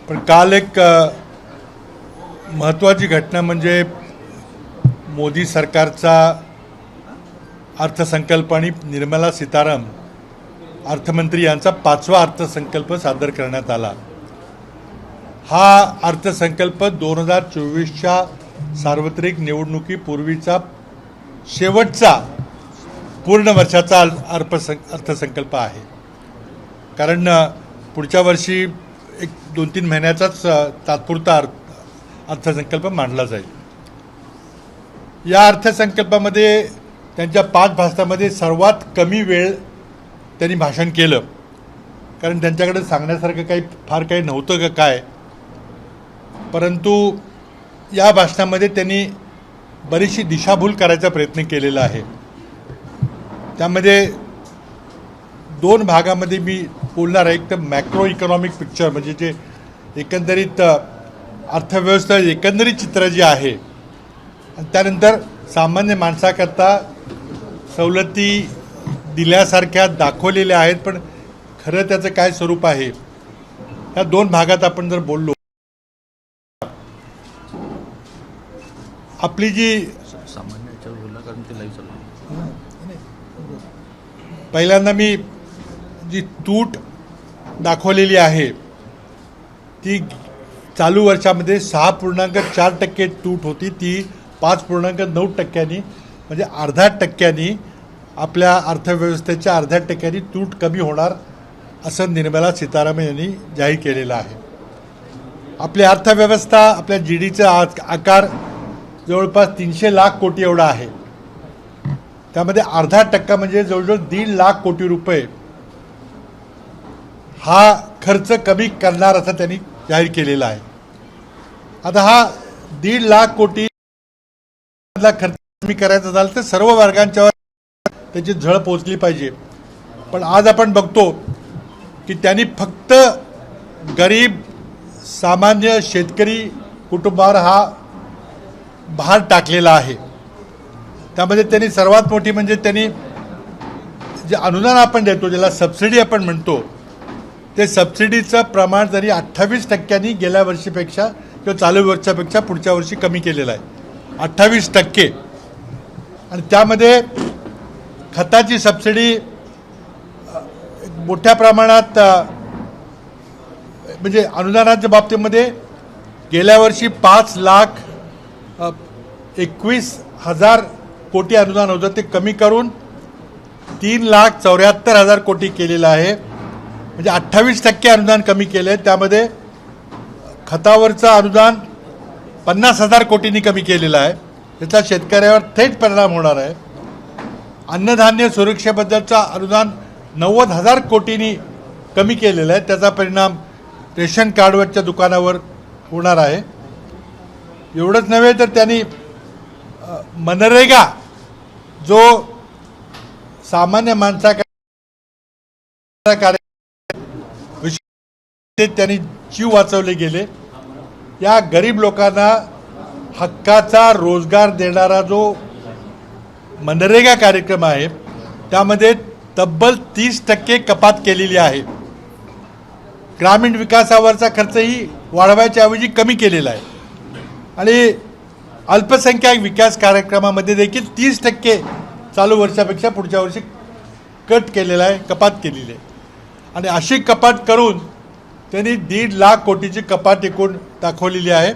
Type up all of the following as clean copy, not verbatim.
पण काल एक महत्त्वाची घटना म्हणजे मोदी सरकारचा अर्थसंकल्प आणि निर्मला सीतारामन अर्थमंत्री यांचा 5वा अर्थसंकल्प सादर करण्यात आला। हा अर्थसंकल्प 2024च्या सार्वत्रिक निवडणुकीपूर्वीचा शेवटचा पूर्ण वर्षाचा अर्थसंकल्प आहे। कारण पुढच्या वर्षी एक 2-3 महिन्याचाच तात्पुरता अर्थसंकल्प मांडला जाईल। या अर्थसंकल्पामध्ये त्यांच्या 5 भाषणांमध्ये सर्वात कमी वेळ त्यांनी भाषण केलं, कारण त्यांच्याकडे सांगण्यासारखं फार काही नव्हतं का काय। परंतु या भाषणामध्ये त्यांनी बरीचशी दिशाभूल करायचा प्रयत्न केलेला आहे। त्यामध्ये 2 भागामध्ये मी बोलणार आहे। एक तर मॅक्रो इकॉनॉमिक पिक्चर म्हणजे जे एकंदरीत अर्थव्यवस्था एकंदरीत चित्र जे आहे, आणि त्यानंतर सामान्य माणसाकरता सवलती दिल्यासारख्या दाखवलेल्या आहेत, पण खरं त्याचं काय स्वरूप आहे, या 2 भागात आपण जर बोललो। आपली जी पहिल्यांदा मी जी तूट दाखवलेली आहे ती चालू वर्षामध्ये 6.4% तूट होती, ती 5.9% म्हणजे अर्ध्या टक्क्यांनी आपल्या अर्थव्यवस्थेच्या अर्ध्या टक्क्यांनी तूट कमी होणार असं निर्मला सीतारामन यांनी जाहीर केलेलं आहे। आपली अर्थव्यवस्था आपल्या जीडीचा आकार जवळपास 300 लाख कोटी एवढा आहे। त्यामध्ये अर्धा टक्का म्हणजे जवळजवळ 1.5 लाख कोटी रुपये हा खर्च कमी करणार असं त्यांनी जाहीर केलेला आहे। आता हा 1.5 लाख कोटी खर्च कमी करायचा झाला तर सर्व वर्गांच्यावर त्याची झळ पोचली पाहिजे। पण आज आपण बघतो की त्यांनी फक्त गरीब सामान्य शेतकरी कुटुंबावर हा भार टाकलेला आहे। त्यामध्ये त्यांनी सर्वात मोठी म्हणजे त्यांनी जे अनुदान आपण देतो, ज्याला सबसिडी आपण म्हणतो, ते सबसिडीचं प्रमाण जरी 28% गेल्या वर्षीपेक्षा किंवा चालू वर्षापेक्षा पुढच्या वर्षी कमी केलेलं आहे, 28%। आणि त्यामध्ये खताची सबसिडी मोठ्या प्रमाणात म्हणजे अनुदानाच्या बाबतीमध्ये गेल्या वर्षी 5,21,000 कोटी अनुदान होतं, ते कमी करून 3,74,000 कोटी केलेलं आहे, म्हणजे 28% अनुदान कमी केलं आहे। त्यामध्ये खतावरचं अनुदान 50,000 कोटींनी कमी केलेलं आहे, त्याचा शेतकऱ्यावर थेट परिणाम होणार आहे। अन्नधान्य सुरक्षेबद्दलचं अनुदान 90,000 कोटींनी कमी केलेलं आहे, त्याचा परिणाम रेशन कार्डवरच्या दुकानावर होणार आहे। एवढंच नव्हे तर त्यांनी मनरेगा जो सामान्य माणसाकरता त्यांनी जीव वाचवले गेले। या गरीब लोकांना हक्काचा रोजगार देणारा जो मनरेगा कार्यक्रम आहे त्यामध्ये तब्बल 30% कपात केलेली आहे। ग्रामीण विकासावरचा खर्चही वाढवायच्या ऐवजी कमी केलेला आहे। आणि अल्पसंख्याक विकास कार्यक्रमामध्ये देखील 30% चालू वर्षापेक्षा पुढच्या वर्षी कट केलेला आहे, कपात केलेली आहे। आणि अशी कपात करून त्यांनी 1.5 लाख कोटीची कपात एकूण दाखवलेली आहे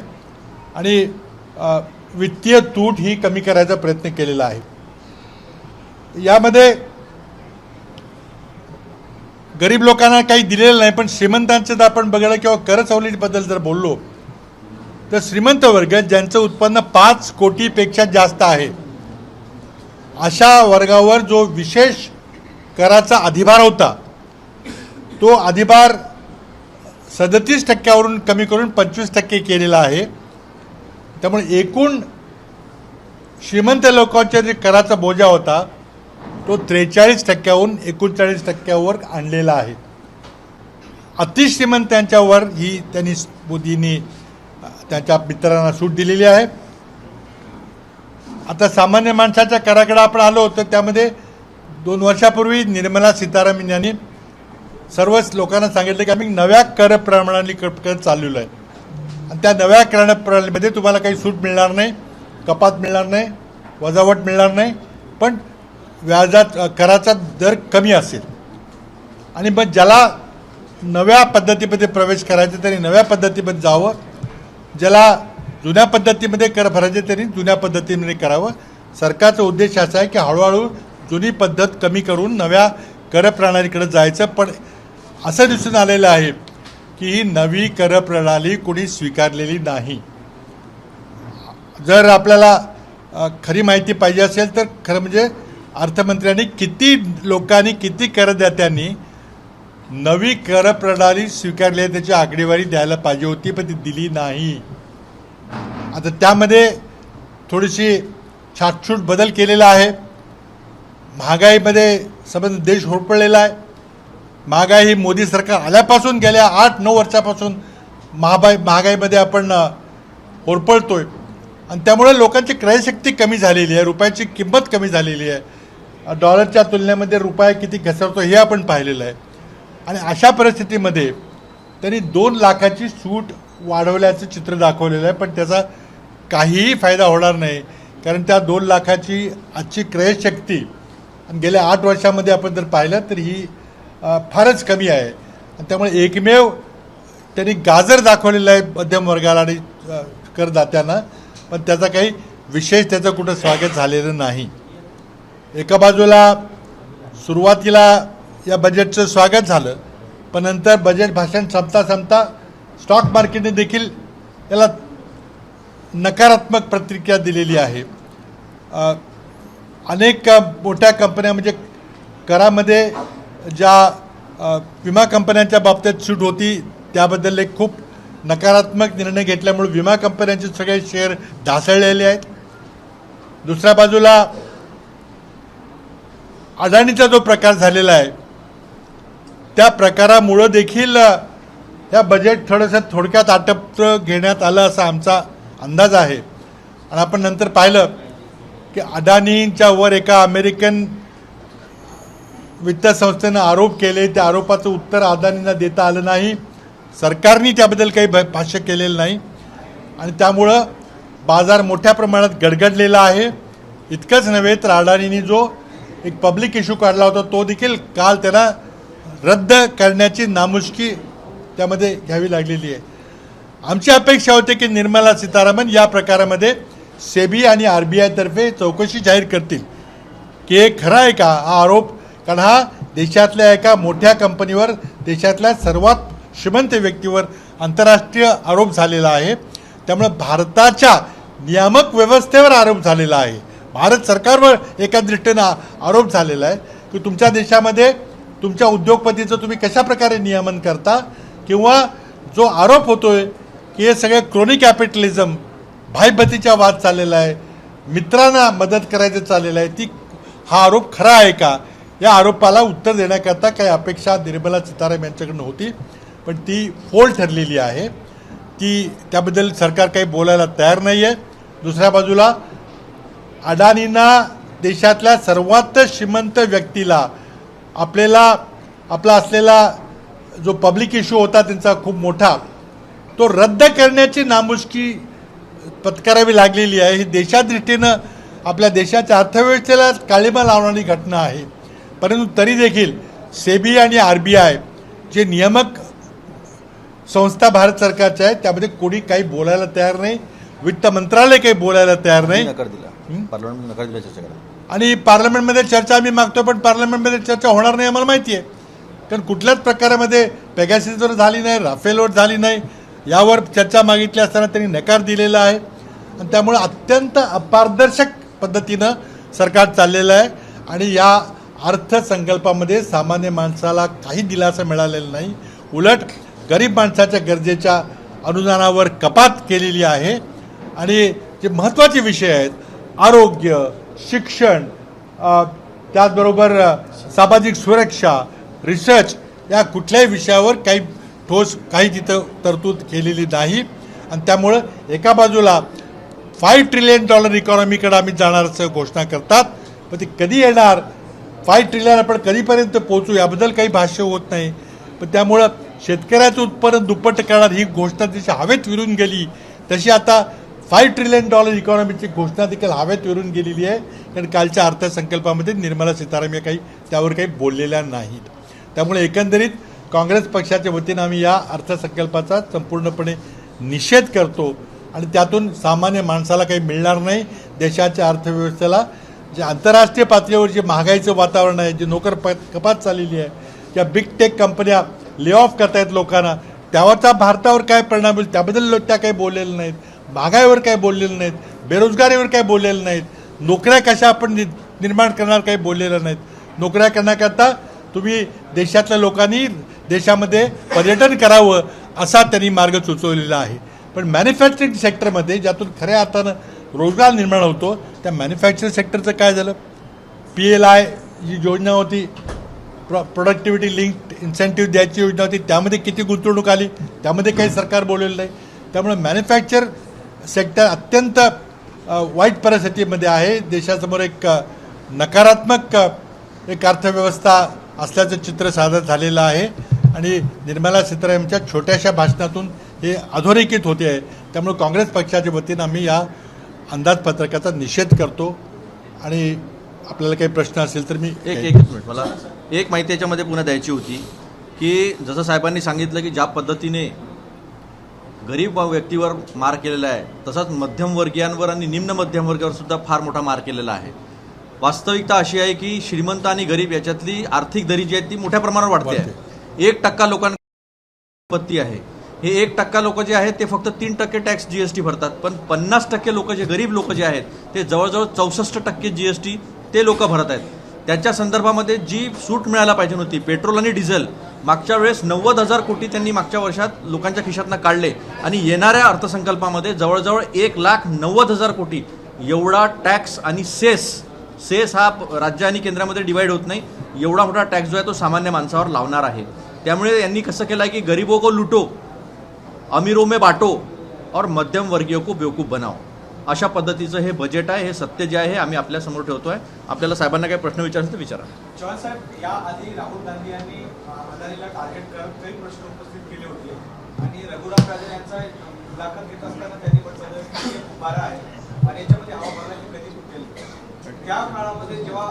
आणि वित्तीय तूट ही कमी करायचा प्रयत्न केलेला आहे। यामध्ये गरीब लोकांना काही दिलेलं नाही, पण श्रीमंतांचं जर आपण बघायला किंवा कर सवलतीबद्दल जर बोललो तर श्रीमंत वर्ग ज्यांचं उत्पन्न 5 कोटीपेक्षा जास्त आहे अशा वर्गावर जो विशेष कराचा अधिभार होता तो अधिभार 37% कमी करून 25% केलेला आहे। त्यामुळे एकूण श्रीमंत लोकांच्या जे कराचा बोजा होता तो 43%हून 39%वर आणलेला आहे। अतिश्रीमंतांच्यावर ही त्यांनी मोदींनी त्यांच्या मित्रांना सूट दिलेली आहे। आता सामान्य माणसाच्या कराकडे आपण आलो तर त्यामध्ये 2 वर्षापूर्वी निर्मला सीतारामन यांनी सर्वच लोकांना सांगितलं की आम्ही नव्या कर प्रणालीकडे चाललेलो आहे आणि त्या नव्या कर प्रणालीमध्ये तुम्हाला काही सूट मिळणार नाही, कपात मिळणार नाही, वजावट मिळणार नाही, पण व्याजात कराचा दर कमी असेल. आणि मग ज्याला नव्या पद्धतीमध्ये प्रवेश करायचा त्यांनी नव्या पद्धतीमध्ये जावं, ज्याला जुन्या पद्धतीमध्ये कर भरायचे त्यांनी जुन्या पद्धतीमध्ये करावं. सरकारचा उद्देश असा आहे की हळूहळू जुनी पद्धत कमी करून नव्या कर प्रणालीकडे जायचं. पण असं दिसून आलेलं आहे की ही नवी कर प्रणाली कोणी स्वीकारलेली नाही. जर आपल्याला खरी माहिती पाहिजे असेल तर खरं म्हणजे अर्थमंत्र्यांनी किती लोकांनी किती करदात्यांनी नवी कर प्रणाली स्वीकारली आहे त्याची आकडेवारी द्यायला पाहिजे होती, पण ती दिली नाही. आता त्यामध्ये थोडीशी छाटछूट बदल केलेला आहे. महागाईमध्ये संबंध देश होरपळलेला आहे. महागाई ही मोदी सरकार आल्यापासून गेल्या 8-9 वर्षापासून महागाईमध्ये आपण होरपळतोय आणि त्यामुळे लोकांची क्रयशक्ती कमी झालेली आहे, रुपयाची किंमत कमी झालेली आहे, डॉलरच्या तुलनेमध्ये रुपया किती घसरतो हे आपण पाहिलेलं आहे. आणि अशा परिस्थितीमध्ये त्यांनी 2 लाखाची सूट वाढवल्याचं चित्र दाखवलेलं आहे, पण त्याचा काहीही फायदा होणार नाही. कारण त्या 2 लाखाची आजची क्रयशक्ती आणि गेल्या 8 वर्षामध्ये आपण जर पाहिलं तर ही फारच कमी आहे. आणि त्यामुळे एकमेव त्यांनी गाजर दाखवलेलं आहे मध्यम वर्गाला आणि करदात्यांना, पण त्याचा काही विशेष त्याचं कुठं स्वागत झालेलं नाही. एका बाजूला सुरुवातीला या बजेटचं स्वागत झालं, पण नंतर बजेट भाषण संपता स्टॉक मार्केटने देखील याला नकारात्मक प्रतिक्रिया दिलेली आहे. अनेक मोठ्या कंपन्या म्हणजे करामध्ये ज्या विमा कंपन्यांच्या बाबतीत सूट होती त्याबद्दल एक खूप नकारात्मक निर्णय घेतल्यामुळे विमा कंपन्यांचे सगळे शेअर ढासळलेले आहेत. दुसऱ्या बाजूला अडाणीचा जो प्रकार झालेला आहे त्या प्रकारामुळं देखील या बजेट थोडक्यात आटप घेण्यात आलं असा आमचा अंदाज आहे. आणि आपण नंतर पाहिलं की अडाणींच्या वर एका अमेरिकन वित्त संस्थेनं आरोप केले, त्या आरोपाचं उत्तर अदानींना देता आलं नाही, सरकारने त्याबद्दल काही भाष्य केलेलं नाही आणि त्यामुळं बाजार मोठ्या प्रमाणात गडगडलेला आहे. इतकंच नव्हे तर अडाणींनी जो एक पब्लिक इश्यू काढला होता तो देखील काल त्यांना रद्द करण्याची नामुष्की त्यामध्ये घ्यावी लागलेली आहे. आमची अपेक्षा होती की निर्मला सीतारामन या प्रकारामध्ये सेबी आणि RBI तर्फे चौकशी जाहीर करतील की हे खरं आहे का हा आरोप. कारण हा देशातल्या एका मोठ्या कंपनीवर, देशातल्या सर्वात श्रीमंत व्यक्तीवर आंतरराष्ट्रीय आरोप झालेला आहे. त्यामुळे भारताच्या नियामक व्यवस्थेवर आरोप झालेला आहे, भारत सरकारवर एका दृष्टीनं आरोप झालेला आहे की तुमच्या देशामध्ये तुमच्या उद्योगपतीचं तुम्ही कशा प्रकारे नियमन करता, किंवा जो आरोप होतोय की हे सगळे क्रोनी कॅपिटलिझम, भाईबतीचा वाद चाललेला आहे, मित्रांना मदत करायचं चाललेलं आहे, हा आरोप खरा आहे का, या आरोपाला उत्तर देण्याकरता काही अपेक्षा निर्मला सीतारामन यांच्याकडून होती, पण ती फोल ठरलेली आहे. त्याबद्दल सरकार काही बोलायला तयार नाही आहे. दुसऱ्या बाजूला अडाणींना, देशातल्या सर्वात श्रीमंत व्यक्तीला आपला असलेला जो पब्लिक इश्यू होता त्यांचा खूप मोठा, तो रद्द करण्याची नामुष्की पत्करावी लागलेली आहे. ही देशादृष्टीनं आपल्या देशाच्या अर्थव्यवस्थेला काळिमा लावणारी घटना आहे. परंतु तरी देखील सेबी आणि RBI जे नियामक संस्था भारत सरकारच्या आहेत त्यामध्ये कोणी काही बोलायला तयार नाही, वित्त मंत्रालय काही बोलायला तयार नाही. आणि पार्लमेंटमध्ये चर्चा आम्ही मागतो, पण पार्लमेंटमध्ये चर्चा होणार नाही आम्हाला माहिती आहे. कारण कुठल्याच प्रकारामध्ये पेगासिसवर झाली नाही, राफेलवर झाली नाही, यावर चर्चा मागितली असताना त्यांनी नकार दिलेला आहे. आणि त्यामुळे अत्यंत अपारदर्शक पद्धतीनं सरकार चाललेलं आहे आणि या अर्थसंकल्पामध्ये सामान्य माणसाला काही दिलासा मिळालेला नाही. उलट गरीब माणसाच्या गरजेच्या अनुदानावर कपात केलेली आहे. आणि जे महत्त्वाचे विषय आहेत, आरोग्य, शिक्षण, त्याचबरोबर सामाजिक सुरक्षा, रिसर्च, या कुठल्याही विषयावर काही तिथं तरतूद केलेली नाही. आणि त्यामुळं एका बाजूला $5 ट्रिलियन इकॉनॉमीकडे आम्ही जाणार असं घोषणा करतात, पण ती कधी येणार, $5 ट्रिलियन आपण कधीपर्यंत पोहोचू याबद्दल काही भाष्य होत नाही. पण त्यामुळं शेतकऱ्याचं उत्पन्न दुप्पट करणार ही घोषणा जशी हवेत विरून गेली तशी आता $5 ट्रिलियन इकॉनॉमीची घोषणा देखील हवेत विरून गेलेली आहे. कारण कालच्या अर्थसंकल्पामध्ये निर्मला सीतारामन काही त्यावर काही बोललेल्या नाहीत. त्यामुळे एकंदरीत काँग्रेस पक्षाच्या वतीनं आम्ही या अर्थसंकल्पाचा संपूर्णपणे निषेध करतो आणि त्यातून सामान्य माणसाला काही मिळणार नाही. देशाच्या अर्थव्यवस्थेला जे आंतरराष्ट्रीय पातळीवर जे महागाईचं वातावरण आहे, जी नोकर कपात चाललेली आहे, ज्या बिग टेक कंपन्या ले ऑफ करतायत लोकांना, त्यावरचा भारतावर काय परिणाम होईल त्याबद्दल त्या काही बोललेलं नाहीत. महागाईवर काय बोललेलं नाहीत, बेरोजगारीवर काय बोललेलं नाहीत, नोकऱ्या कशा आपण निर्माण करणार काही बोललेलं नाहीत. नोकऱ्या करण्याकरता तुम्ही देशातल्या लोकांनी देशामध्ये पर्यटन करावं असा त्यांनी मार्ग सुचवलेला आहे. पण मॅन्युफॅक्चरिंग सेक्टरमध्ये ज्यातून खऱ्या अर्थानं रोजगार निर्माण होतो त्या मॅन्युफॅक्चरिंग सेक्टरचं काय झालं? PLI जी योजना होती, प्रोडक्टिव्हिटी लिंक्ड इन्सेंटिव्ह द्यायची योजना होती, त्यामध्ये किती गुंतवणूक आली त्यामध्ये काही सरकार बोललेलं नाही. त्यामुळे मॅन्युफॅक्चर सेक्टर अत्यंत वाईट परिस्थितीमध्ये आहे. देशासमोर एक नकारात्मक एक अर्थव्यवस्था असल्याचं चित्र सादर झालेलं आहे आणि निर्मला सीतारामनच्या छोट्याशा भाषणातून हे अधोरेखित होते आहे. त्यामुळे काँग्रेस पक्षाच्या वतीनं आम्ही या अंदाजपत्रकाचा निषेध करतो आणि आपल्याला काही प्रश्न असेल तर मी एक मिनिट, मला एक माहिती याच्यामध्ये पुन्हा द्यायची होती की जसं साहेबांनी सांगितलं की ज्या पद्धतीने गरीब व्यक्तीवर मार केलेला आहे तसाच मध्यमवर्गीयांवर आणि निम्न मध्यमवर्गावर सुद्धा फार मोठा मार केलेला आहे. वास्तविकता अशी आहे की श्रीमंत आणि गरीब याच्यातली आर्थिक दरी जी आहे ती मोठ्या प्रमाणावर वाढते आहे. 1% लोकांना संपत्ती आहे. हे 1% लोक जे आहेत ते फक्त 3% टॅक्स GST भरतात, पण 50% लोक जे गरीब लोक जे आहेत ते जवळजवळ 64% GST ते लोक भरत आहेत. त्याच्या संदर्भामध्ये जी सूट मिळायला पाहिजे होती पेट्रोल आणि डिझेल, मागच्या वेळेस 90,000 कोटी त्यांनी मागच्या वर्षात लोकांच्या खिशातनं काढले आणि येणाऱ्या अर्थसंकल्पामध्ये जवळजवळ 1,90,000 कोटी एवढा टॅक्स आणि सेस हा राज्य आणि केंद्रामध्ये डिवाइड होत नाही, एवढा मोठा टॅक्स जो आहे तो सामान्य माणसावर लावणार आहे. त्यामुळे यांनी कसं केलं आहे की गरीबों को लुटो, अमीरों में बाटो और मध्यम वर्गीय को बेवकूफ बनाओ, अशा पद्धतीचं हे बजेट आहे. हे सत्य जे आहे आम्ही आपल्या समोर ठेवतोय. आपल्याला साहेबांना काही प्रश्न विचारायचे तर विचारा. चव्हाण साहेब, याआधी राहुल गांधी यांनी अदानीला टार्गेट करत काही प्रश्न उपस्थित केले होते आणि रघुराम राजन यांचा मुलाखत घेत असताना त्यांनी म्हटलं की उभारा आहे आणि याच्यामध्ये हवा भरण्याची कधी सुटेल. त्या काळामध्ये जेव्हा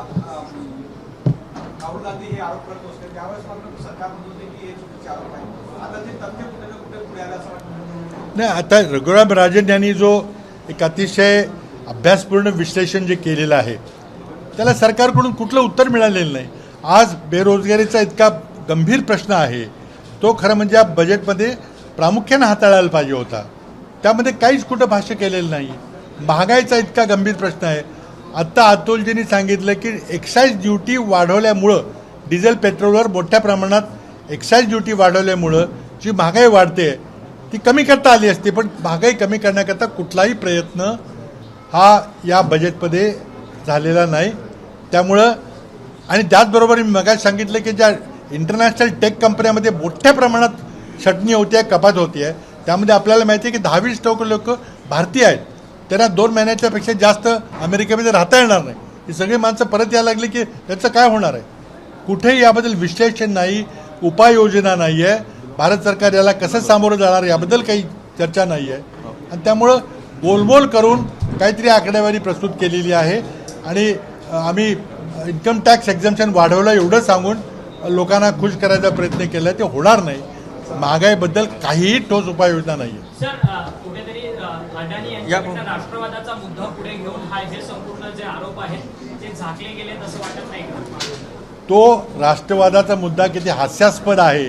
राहुल गांधी हे आरोप करत होते त्यावेळेस मात्र सरकार म्हणत होते की हे चुकीचे आरोप आहे. आता ते तथ्य कुठे ना कुठे पुढे आलं असं वाटतं. नाही, आता रघुराम राजन यांनी जो एक अतिशय अभ्यासपूर्ण विश्लेषण जे केलेलं आहे त्याला सरकारकडून कुठलं उत्तर मिळालेलं नाही. आज बेरोजगारीचा इतका गंभीर प्रश्न आहे तो खरं म्हणजे या बजेटमध्ये प्रामुख्यानं हाताळायला पाहिजे होता. त्यामध्ये काहीच कुठं भाष्य केलेलं नाही. महागाईचा इतका गंभीर प्रश्न आहे. आत्ता अतुलजींनी सांगितलं की एक्साईज ड्युटी वाढवल्यामुळं डिझेल पेट्रोलवर मोठ्या प्रमाणात एक्साईज ड्युटी वाढवल्यामुळं जी महागाई वाढते ती कमी करता आली असते, पण महागाई कमी करण्याकरता कुठलाही प्रयत्न हा या बजेटमध्ये झालेला नाही. त्यामुळं आणि त्याचबरोबर मी मगाशी सांगितलं की ज्या इंटरनॅशनल टेक कंपन्यामध्ये मोठ्या प्रमाणात छटणी होती आहे, कपात होती आहे, त्यामध्ये आपल्याला माहिती आहे की 10-20% लोक भारतीय आहेत. त्यांना 2 महिन्याच्यापेक्षा जास्त अमेरिकेमध्ये राहता येणार नाही. ही सगळी माणसं परत यायला लागली की त्याचं काय होणार आहे? कुठेही याबद्दल विश्लेषण नाही, उपाययोजना नाही आहे. भारत सरकार याला कसं सामोरं जाणार याबद्दल काही चर्चा नाही आहे आणि त्यामुळं गोलमोल करून काहीतरी आकडेवारी प्रस्तुत केलेली आहे आणि आम्ही इन्कम टॅक्स एक्झम्पशन वाढवलं एवढं सांगून लोकांना खुश करायचा प्रयत्न केला, ते होणार नाही. महागाईबद्दल काहीही ठोस उपाययोजना नाही आहे. सर, कुठेतरी अडाणी यांच्याकडनं राष्ट्रवादाचा मुद्दा पुढे घेऊन हे संपूर्ण जे आरोप आहेत ते झाकले गेले असं वाटत नाही का? तो राष्ट्रवादाचा मुद्दा किती हास्यास्पद आहे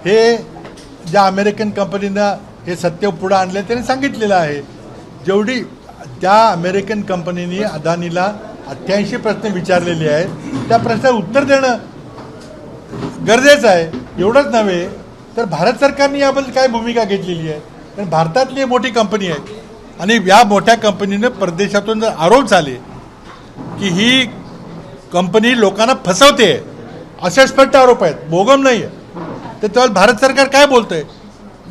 हे ज्या अमेरिकन कंपनीनं हे सत्य पुढं आणले त्यांनी सांगितलेलं आहे. जेवढी त्या अमेरिकन कंपनीने अदानीला 88 प्रश्न विचारलेले आहेत त्या प्रश्नाचं उत्तर देणं गरजेचं आहे. एवढंच नव्हे तर भारत सरकारने याबद्दल काय भूमिका घेतलेली आहे. कारण भारतातली मोठी कंपनी आहे आणि या मोठ्या कंपनीनं परदेशातून जर आरोप झाले की ही कंपनी लोकांना फसवते असे स्पष्ट आरोप आहेत, बोगम नाही आहे, तर तेव्हा भारत सरकार काय बोलतंय?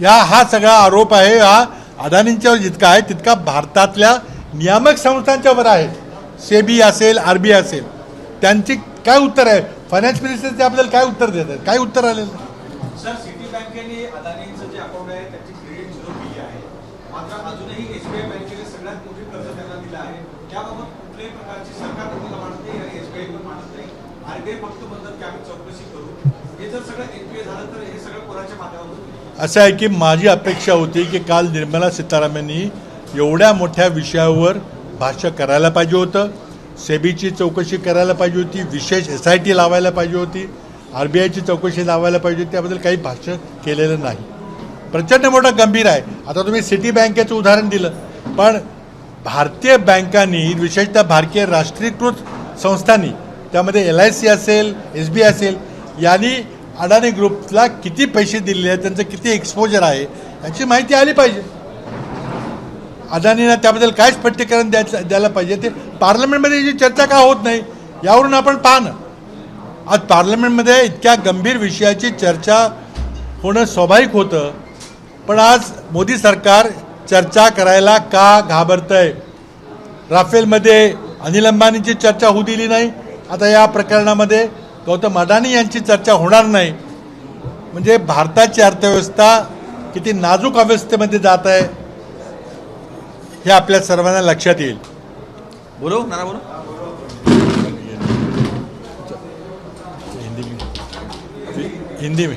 हा सगळा आरोप आहे हा अदानींच्यावर जितका आहे तितका भारतातल्या नियामक संस्थांच्यावर आहे. सेबी असेल, RBI असेल, त्यांची काय उत्तर आहे? फायनान्स मिनिस्टर त्याबद्दल काय उत्तर देत आहेत? काय उत्तर आलेलं? सर, सिटी बँकेने अदानींचं जे अकाउंट आहे त्याची क्रेडिट झिरो केली आहे, मात्र अजूनही एसबीआय बँकेने सगळ्यात मोठी कर्ज त्यांना दिलं आहे. त्याबाबत कुठल्याही प्रकारची सरकार भूमिका मांडत नाही आणि एसबीआय पण मांडत नाही. आरबीआय फक्त म्हणतात की आम्ही चौकशी करू. हे जर सगळं एनपीए झालं तर हे सगळं कोणाच्या माध्यमातून होईल? असं आहे की माझी अपेक्षा होती की काल निर्मला सीतारामननी एवढ्या मोठ्या विषयावर भाष्य करायला पाहिजे होतं, सेबीची चौकशी करायला पाहिजे होती, विशेष SIT लावायला पाहिजे होती, RBIची चौकशी लावायला पाहिजे होती. त्याबद्दल काही भाष्य केलेलं नाही. प्रचंड मोठा गंभीर आहे. आता तुम्ही सिटी बँकेचं उदाहरण दिलं, पण भारतीय बँकांनी, विशेषतः भारतीय राष्ट्रीयकृत संस्थांनी, त्यामध्ये LIC असेल, SBI असेल, यांनी अडाणी ग्रुपला किती पैसे दिलेले आहेत, त्यांचं किती एक्सपोजर आहे याची माहिती आली पाहिजे. अदानींना त्याबद्दल काय स्पष्टीकरण द्यायला पाहिजे. ते पार्लमेंटमध्ये जी चर्चा का होत नाही यावरून आपण पाहा ना. आज पार्लमेंटमध्ये इतक्या गंभीर विषयाची चर्चा होणं स्वाभाविक होतं, पण आज मोदी सरकार चर्चा करायला का घाबरतंय. राफेलमध्ये अनिल अंबानींची चर्चा होऊ दिली नाही, आता या प्रकरणामध्ये गौतम अडाणी यांची चर्चा होणार नाही. म्हणजे भारताची अर्थव्यवस्था किती नाजूक अवस्थेमध्ये जात आहे हे आपल्या सर्वांना लक्षात येईल. बोलो नाना बोलो. हिंदी में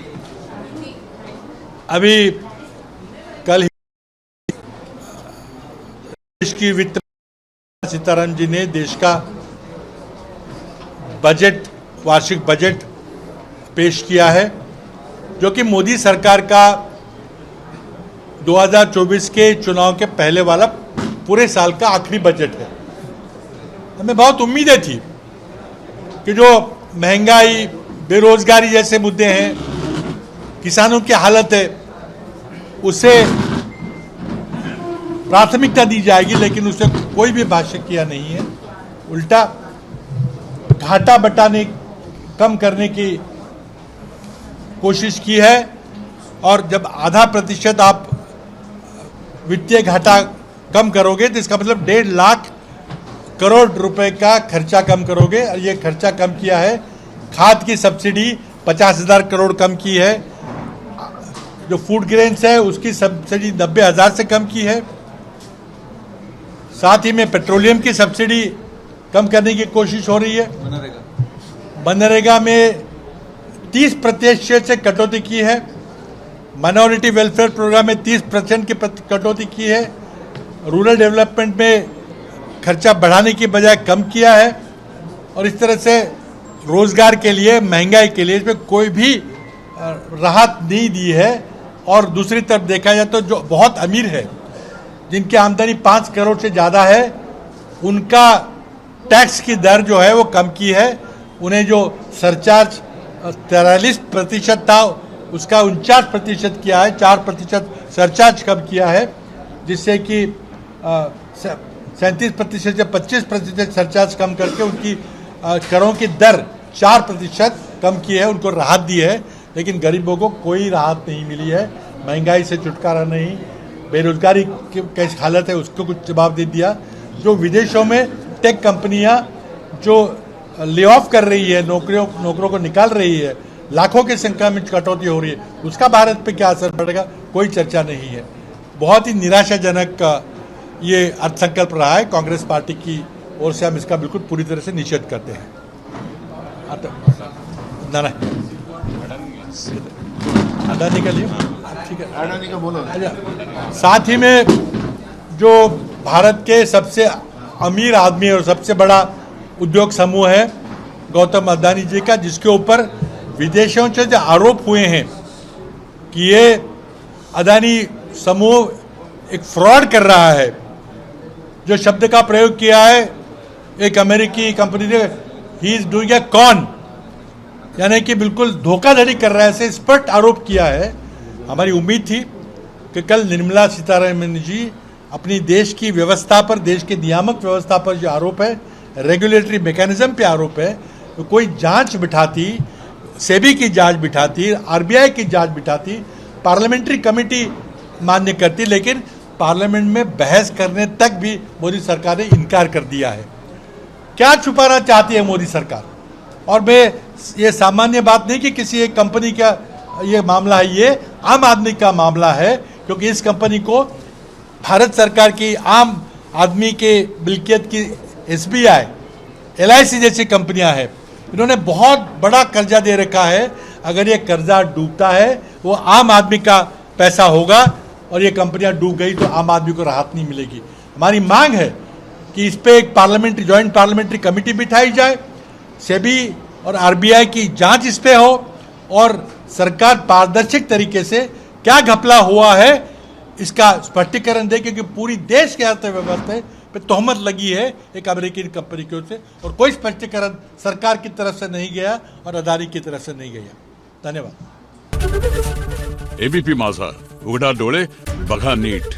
अभी कल देश की वित्त सीतारामन जी ने देश का बजट, वार्षिक बजट पेश किया है, जो कि मोदी सरकार का 2024 के चुनाव के पहले वाला पूरे साल का आखिरी बजट है. हमें बहुत उम्मीदें थी कि जो महंगाई, बेरोजगारी जैसे मुद्दे हैं, किसानों की हालत है, उसे प्राथमिकता दी जाएगी, लेकिन उसे कोई भी भाष्य किया नहीं है. उल्टा घाटा बटाने, कम करने की कोशिश की है. और जब 0.5% आप वित्तीय घाटा कम करोगे तो इसका मतलब 1.5 लाख करोड़ रुपए का खर्चा कम करोगे. और ये खर्चा कम किया है. खाद की सब्सिडी 50,000 करोड़ कम की है. जो फूड ग्रेन्स है उसकी सब्सिडी 90,000 से कम की है. साथ ही में पेट्रोलियम की सब्सिडी कम करने की कोशिश हो रही है. मनरेगा में 30% से कटौती की है. माइनॉरिटी वेलफेयर प्रोग्राम में 30% की कटौती की है. रूरल डेवलपमेंट में खर्चा बढ़ाने की बजाय कम किया है. और इस तरह से रोजगार के लिए, महंगाई के लिए इसमें कोई भी राहत नहीं दी है. और दूसरी तरफ देखा जाए तो जो बहुत अमीर है, जिनकी आमदनी 5 करोड़ से ज़्यादा है, उनका टैक्स की दर जो है वो कम की है. उन्हें जो सरचार्ज 43% था उसका 49% किया है. 4% सरचार्ज कम किया है, जिससे कि 37% से 25% सरचार्ज कम करके उनकी करों की दर 4% कम की है. उनको राहत दी है, लेकिन गरीबों को कोई राहत नहीं मिली है. महंगाई से छुटकारा नहीं, बेरोजगारी की कैसी हालत है उसको कुछ जवाब दे दिया. जो विदेशों में टेक कंपनियां जो ले ऑफ कर रही है, नौकरों को निकाल रही है, लाखों की संख्या में कटौती हो रही है, उसका भारत पे क्या असर पड़ेगा, कोई चर्चा नहीं है. बहुत ही निराशाजनक ये अर्थसंकल्प रहा है. कांग्रेस पार्टी की ओर से हम इसका बिल्कुल पूरी तरह से निषेध करते हैं. ना अडानी का लिए ठीक है, अडानी का बोलो. साथ ही में जो भारत के सबसे अमीर आदमी और सबसे बड़ा उद्योग समूह है गौतम अडानी जी का, जिसके ऊपर विदेशों से जो आरोप हुए हैं कि ये अडानी समूह एक फ्रॉड कर रहा है. जो शब्द का प्रयोग किया है एक अमेरिकी कंपनी ने, ही इज डूइंग ए कॉन, यानी कि बिल्कुल धोखाधड़ी कर रहा है, ऐसे स्पष्ट आरोप किया है. हमारी उम्मीद थी कि कल निर्मला सीतारमण जी अपनी देश की व्यवस्था पर, देश के नियामक व्यवस्था पर जो आरोप है, रेगुलेटरी मैकेनिज्म पे आरोप है, तो कोई जांच बिठाती, सेबी की जांच बिठाती, RBI की जांच बिठाती, पार्लियामेंट्री कमेटी मान्य करती. लेकिन पार्लियामेंट में बहस करने तक भी मोदी सरकार ने इनकार कर दिया है. क्या छुपाना चाहती है मोदी सरकार? और मैं ये सामान्य बात नहीं कि किसी एक कंपनी का ये मामला है, ये आम आदमी का मामला है, क्योंकि इस कंपनी को भारत सरकार की आम आदमी के मिल्कियत की SBI, LIC जैसी कंपनियां हैं, इन्होंने बहुत बड़ा कर्जा दे रखा है। अगर ये कर्जा डूबता है वो आम आदमी का पैसा होगा, और ये कंपनियां डूब गई तो आम आदमी को राहत नहीं मिलेगी। हमारी मांग है कि इस पे एक जॉइंट पार्लियामेंट्री कमेटी बिठाई जाए, सेबी और RBI की जांच इस पे हो, और सरकार पारदर्शी तरीके से क्या घपला हुआ है इसका स्पष्टीकरण दे, क्योंकि पूरी देश के अर्थव्यवस्था पे तोहमत लगी है एक अमेरिकी कंपनी की ओर से, और कोई स्पष्टीकरण सरकार की तरफ से नहीं गया और अदानी की तरफ से नहीं गया। धन्यवाद। ABP माझा, उघडा डोळे बघा नीट।